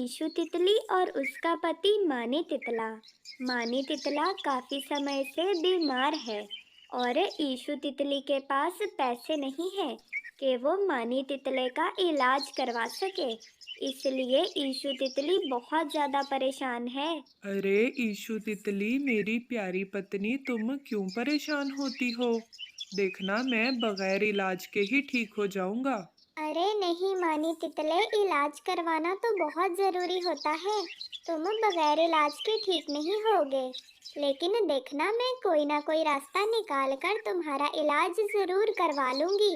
Issue तितली और उसका पति मानी तितला। मानी तितला काफी समय से बीमार है और ईशु तितली के पास पैसे नहीं है कि वो मानी तितले का इलाज करवा सके। इसलिए ईशु तितली बहुत ज्यादा परेशान है। अरे ईशु तितली, मेरी प्यारी पत्नी, तुम क्यों परेशान होती हो? देखना, मैं बगैर इलाज के ही ठीक हो जाऊंगा। अरे नहीं मानी तितले, इलाज करवाना तो बहुत जरूरी होता है। तुम बगैर इलाज के ठीक नहीं होगे। लेकिन देखना, मैं कोई ना कोई रास्ता निकाल कर तुम्हारा इलाज जरूर करवा लूंगी।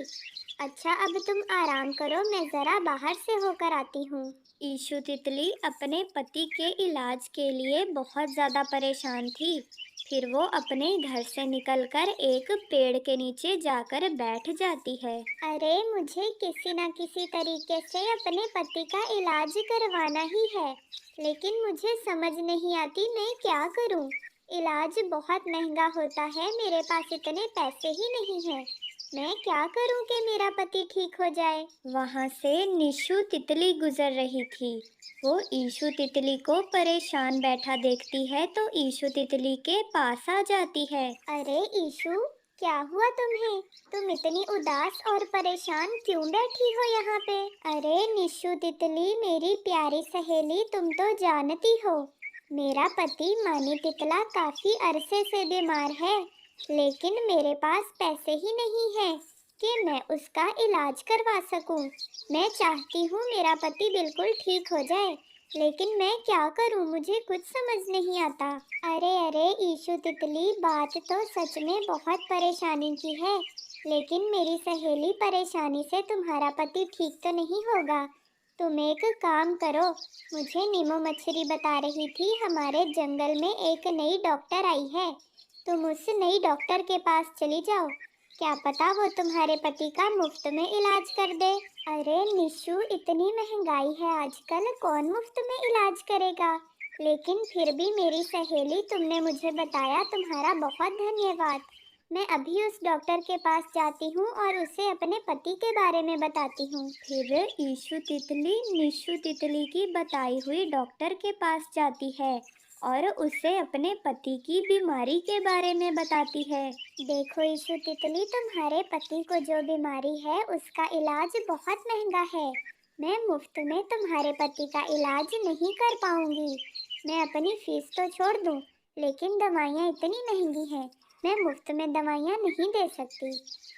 अच्छा, अब तुम आराम करो, मैं जरा बाहर से होकर आती हूँ। ईशु तितली अपने पति के इलाज के लिए बहुत ज्यादा परेशान थी। फिर वो अपने घर से निकलकर एक पेड़ के नीचे जाकर बैठ जाती है। अरे मुझे किसी न किसी तरीके से अपने पति का इलाज करवाना ही है, लेकिन मुझे समझ नहीं आती मैं क्या करूं। इलाज बहुत महंगा होता है, मेरे पास इतने पैसे ही नहीं हैं। मैं क्या करूं कि मेरा पति ठीक हो जाए। वहां से निशु तितली गुजर रही थी। वो ईशु तितली को परेशान बैठा देखती है तो ईशु तितली के पास आ जाती है। अरे ईशु, क्या हुआ तुम्हें? तुम इतनी उदास और परेशान क्यों बैठी हो यहाँ पे? अरे निशु तितली, मेरी प्यारी सहेली, तुम तो जानती हो मेरा पति मानी तितला काफी अरसे से बीमार है, लेकिन मेरे पास पैसे ही नहीं है कि मैं उसका इलाज करवा सकूं। मैं चाहती हूँ मेरा पति बिल्कुल ठीक हो जाए, लेकिन मैं क्या करूँ, मुझे कुछ समझ नहीं आता। अरे अरे ईशु तितली, बात तो सच में बहुत परेशानी की है, लेकिन मेरी सहेली, परेशानी से तुम्हारा पति ठीक तो नहीं होगा। तुम एक काम करो, मुझे नीमो मछली बता रही थी हमारे जंगल में एक नई डॉक्टर आई है। तुम उस नई डॉक्टर के पास चली जाओ, क्या पता वो तुम्हारे पति का मुफ्त में इलाज कर दे। अरे निशु, इतनी महंगाई है आजकल, कौन मुफ्त में इलाज करेगा। लेकिन फिर भी मेरी सहेली, तुमने मुझे बताया, तुम्हारा बहुत धन्यवाद। मैं अभी उस डॉक्टर के पास जाती हूँ और उसे अपने पति के बारे में बताती हूँ। फिर ईशु तितली निशु तितली की बताई हुई डॉक्टर के पास जाती है और उसे अपने पति की बीमारी के बारे में बताती है। देखो ईशु तितली, तुम्हारे पति को जो बीमारी है उसका इलाज बहुत महंगा है। मैं मुफ्त में तुम्हारे पति का इलाज नहीं कर पाऊंगी। मैं अपनी फीस तो छोड़ दूं, लेकिन दवाइयाँ इतनी महंगी हैं, मैं मुफ्त में दवाइयाँ नहीं दे सकती।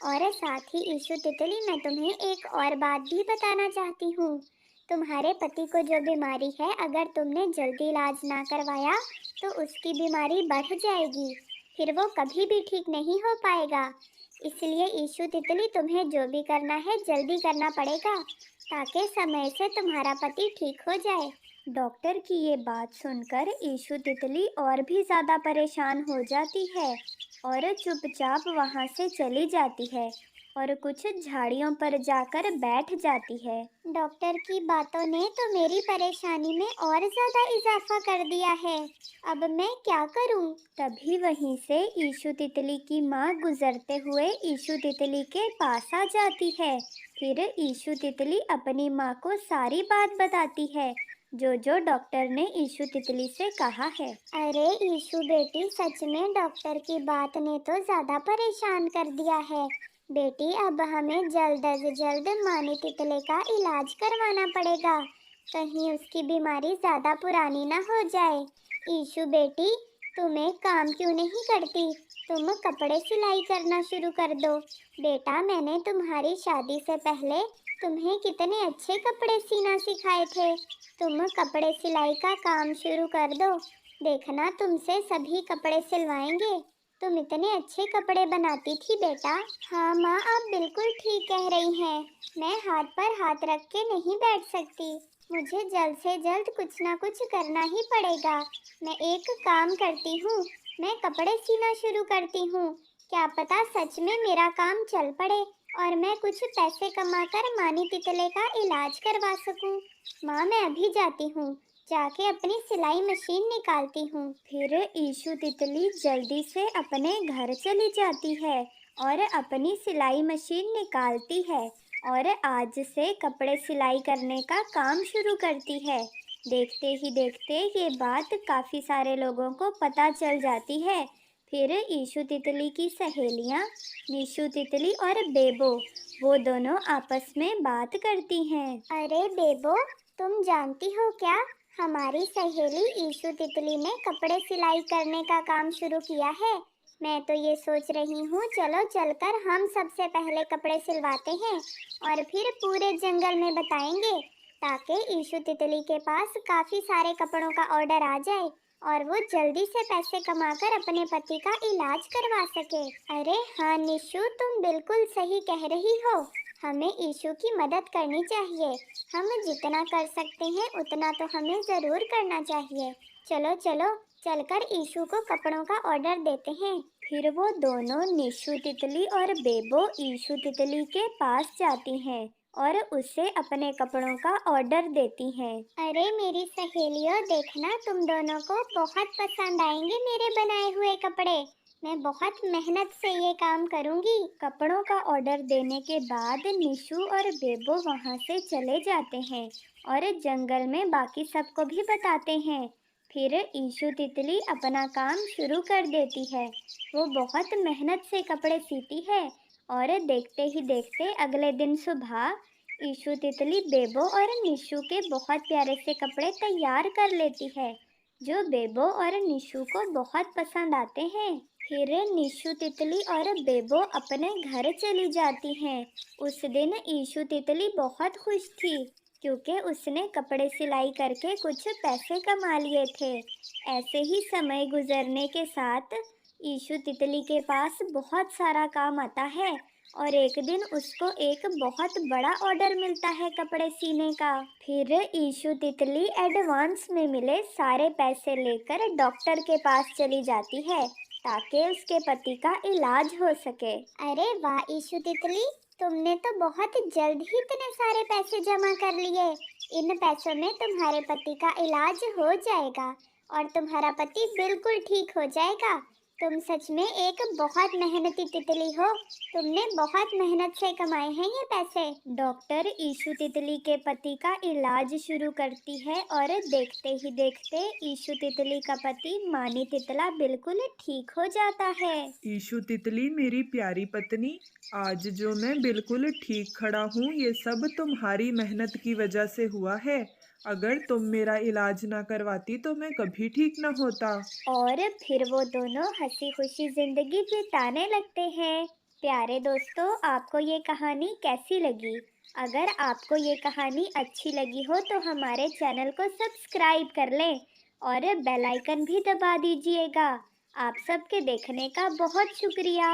और साथ ही ईशु तितली, मैं तुम्हें एक और बात भी बताना चाहती हूँ। तुम्हारे पति को जो बीमारी है, अगर तुमने जल्दी इलाज ना करवाया तो उसकी बीमारी बढ़ जाएगी, फिर वो कभी भी ठीक नहीं हो पाएगा। इसलिए ईशु तितली, तुम्हें जो भी करना है जल्दी करना पड़ेगा, ताकि समय से तुम्हारा पति ठीक हो जाए। डॉक्टर की ये बात सुनकर ईशु तितली और भी ज्यादा परेशान हो जाती है और चुपचाप वहां से चली जाती है और कुछ झाड़ियों पर जाकर बैठ जाती है। डॉक्टर की बातों ने तो मेरी परेशानी में और ज्यादा इजाफा कर दिया है। अब मैं क्या करूं? तभी वहीं से ईशु तितली की माँ गुजरते हुए ईशु तितली के पास आ जाती है। फिर ईशु तितली अपनी माँ को सारी बात बताती है, जो जो डॉक्टर ने ईशु तितली से कहा है। अरे ईशु बेटी, सच में डॉक्टर की बात ने तो ज्यादा परेशान कर दिया है। बेटी, अब हमें जल्द अज जल्द मानी तितले का इलाज करवाना पड़ेगा, कहीं उसकी बीमारी ज्यादा पुरानी ना हो जाए। ईशु बेटी, तुम एक काम क्यों नहीं करती? तुम कपड़े सिलाई करना शुरू कर दो। बेटा, मैंने तुम्हारी शादी से पहले तुम्हें कितने अच्छे कपड़े सीना सिखाए थे। तुम कपड़े सिलाई का काम शुरू कर दो, देखना तुमसे सभी कपड़े सिलवाएंगे। तुम इतने अच्छे कपड़े बनाती थी बेटा। हाँ माँ, आप बिल्कुल ठीक कह रही हैं। मैं हाथ पर हाथ रख के नहीं बैठ सकती, मुझे जल्द से जल्द कुछ ना कुछ करना ही पड़ेगा। मैं एक काम करती हूँ, मैं कपड़े सीना शुरू करती हूँ। क्या पता सच में मेरा काम चल पड़े और मैं कुछ पैसे कमाकर मानी तितले का इलाज करवा सकूँ। माँ, मैं अभी जाती हूँ, जाके अपनी सिलाई मशीन निकालती हूँ। फिर ईशु तितली जल्दी से अपने घर चली जाती है और अपनी सिलाई मशीन निकालती है और आज से कपड़े सिलाई करने का काम शुरू करती है। देखते ही देखते ये बात काफी सारे लोगों को पता चल जाती है। फिर ईशु तितली की सहेलियां निशु तितली और बेबो वो दोनों आपस में बात करती हैं। अरे बेबो, तुम जानती हो क्या, हमारी सहेली ईशु तितली ने कपड़े सिलाई करने का काम शुरू किया है। मैं तो ये सोच रही हूँ चलो चलकर हम सबसे पहले कपड़े सिलवाते हैं और फिर पूरे जंगल में बताएंगे, ताकि ईशु तितली के पास काफी सारे कपड़ों का ऑर्डर आ जाए और वो जल्दी से पैसे कमाकर अपने पति का इलाज करवा सके। अरे हाँ निशु, तुम बिल्कुल सही कह रही हो। हमें ईशु की मदद करनी चाहिए। हम जितना कर सकते हैं उतना तो हमें जरूर करना चाहिए। चलो चलो, चलकर ईशु को कपड़ों का ऑर्डर देते हैं। फिर वो दोनों निशु तितली और बेबो ईशु तितली के पास जाती हैं और उसे अपने कपड़ों का ऑर्डर देती हैं। अरे मेरी सहेलियों, देखना तुम दोनों को बहुत पसंद आएंगे मेरे बनाए हुए कपड़े। मैं बहुत मेहनत से ये काम करूंगी। कपड़ों का ऑर्डर देने के बाद निशु और बेबो वहां से चले जाते हैं और जंगल में बाकी सबको भी बताते हैं। फिर ईशु तितली अपना काम शुरू कर देती है। वो बहुत मेहनत से कपड़े सीती है और देखते ही देखते अगले दिन सुबह ईशु तितली बेबो और निशु के बहुत प्यारे से कपड़े तैयार कर लेती है, जो बेबो और निशु को बहुत पसंद आते हैं। फिर निशु तितली और बेबो अपने घर चली जाती हैं। उस दिन ईशु तितली बहुत खुश थी क्योंकि उसने कपड़े सिलाई करके कुछ पैसे कमा लिए थे। ऐसे ही समय गुजरने के साथ ईशु तितली के पास बहुत सारा काम आता है और एक दिन उसको एक बहुत बड़ा ऑर्डर मिलता है कपड़े सीने का। फिर ईशु तितली एडवांस में मिले सारे पैसे लेकर डॉक्टर के पास चली जाती है ताकि उसके पति का इलाज हो सके। अरे वाह ईशु तितली, तुमने तो बहुत जल्द ही इतने सारे पैसे जमा कर लिए। इन पैसों में तुम्हारे पति का इलाज हो जाएगा और तुम्हारा पति बिल्कुल ठीक हो जाएगा। तुम सच में एक बहुत मेहनती तितली हो। तुमने बहुत मेहनत से कमाए हैं ये पैसे। डॉक्टर ईशु तितली के पति का इलाज शुरू करती है और देखते ही देखते ईशु तितली का पति मानी तितला बिल्कुल ठीक हो जाता है। ईशु तितली मेरी प्यारी पत्नी, आज जो मैं बिल्कुल ठीक खड़ा हूँ ये सब तुम्हारी मेहनत की वजह से हुआ है। अगर तुम मेरा इलाज ना करवाती तो मैं कभी ठीक ना होता। और फिर वो दोनों हंसी खुशी जिंदगी बिताने लगते हैं। प्यारे दोस्तों, आपको ये कहानी कैसी लगी? अगर आपको ये कहानी अच्छी लगी हो तो हमारे चैनल को सब्सक्राइब कर लें और बेल आइकन भी दबा दीजिएगा। आप सबके देखने का बहुत शुक्रिया।